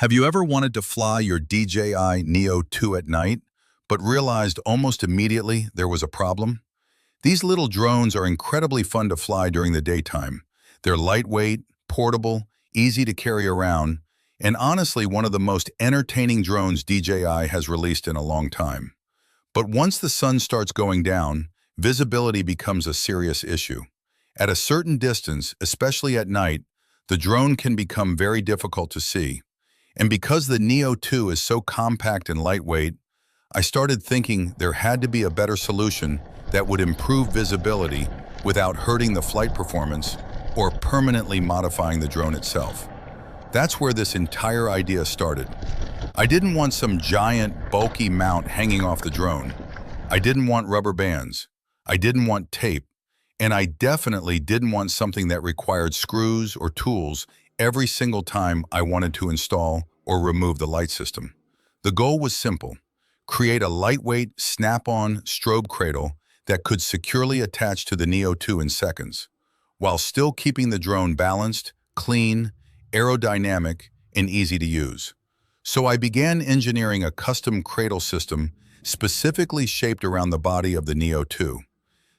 Have you ever wanted to fly your DJI Neo 2 at night, but realized almost immediately there was a problem? These little drones are incredibly fun to fly during the daytime. They're lightweight, portable, easy to carry around, and honestly one of the most entertaining drones DJI has released in a long time. But once the sun starts going down, visibility becomes a serious issue. At a certain distance, especially at night, the drone can become very difficult to see. And because the Neo 2 is so compact and lightweight, I started thinking there had to be a better solution that would improve visibility without hurting the flight performance or permanently modifying the drone itself. That's where this entire idea started. I didn't want some giant, bulky mount hanging off the drone. I didn't want rubber bands. I didn't want tape. And I definitely didn't want something that required screws or tools every single time I wanted to install or remove the light system. The goal was simple: create a lightweight, snap-on strobe cradle that could securely attach to the Neo 2 in seconds, while still keeping the drone balanced, clean, aerodynamic, and easy to use. So I began engineering a custom cradle system specifically shaped around the body of the Neo 2.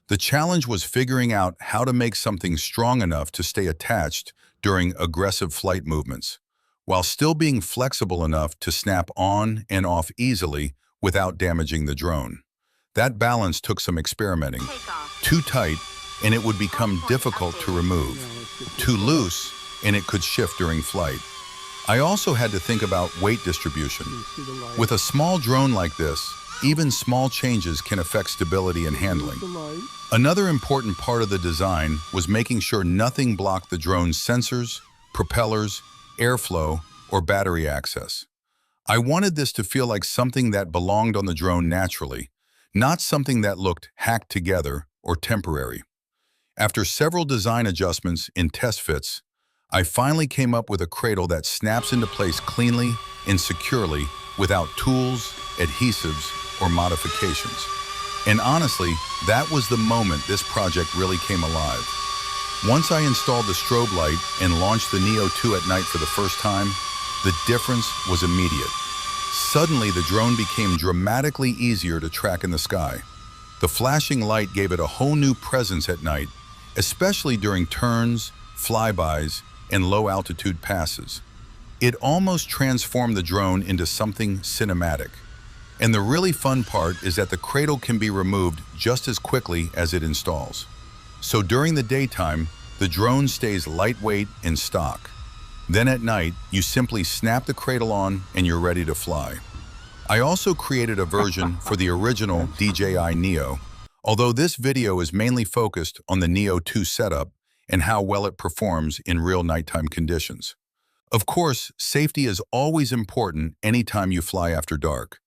The challenge was figuring out how to make something strong enough to stay attached during aggressive flight movements, while still being flexible enough to snap on and off easily without damaging the drone. That balance took some experimenting. Too tight, and it would become difficult to remove. Too loose, and it could shift during flight. I also had to think about weight distribution. With a small drone like this, even small changes can affect stability and handling. Another important part of the design was making sure nothing blocked the drone's sensors, propellers, airflow, or battery access. I wanted this to feel like something that belonged on the drone naturally, not something that looked hacked together or temporary. After several design adjustments in test fits, I finally came up with a cradle that snaps into place cleanly and securely without tools, adhesives, or modifications. And honestly, that was the moment this project really came alive. Once I installed the strobe light and launched the Neo 2 at night for the first time, the difference was immediate. Suddenly, the drone became dramatically easier to track in the sky. The flashing light gave it a whole new presence at night, especially during turns, flybys, and low-altitude passes. It almost transformed the drone into something cinematic. And the really fun part is that the cradle can be removed just as quickly as it installs. So during the daytime, the drone stays lightweight and stock. Then at night, you simply snap the cradle on and you're ready to fly. I also created a version for the original DJI Neo, although this video is mainly focused on the Neo 2 setup and how well it performs in real nighttime conditions. Of course, safety is always important anytime you fly after dark.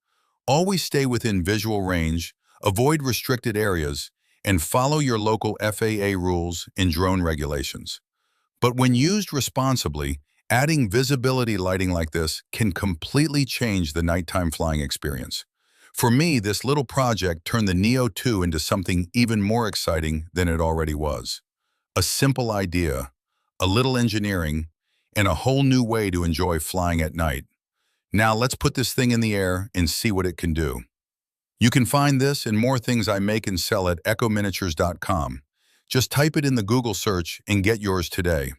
Always stay within visual range, avoid restricted areas, and follow your local FAA rules and drone regulations. But when used responsibly, adding visibility lighting like this can completely change the nighttime flying experience. For me, this little project turned the Neo 2 into something even more exciting than it already was. A simple idea, a little engineering, and a whole new way to enjoy flying at night. Now let's put this thing in the air and see what it can do. You can find this and more things I make and sell at ecominiatures.com. Just type it in the Google search and get yours today.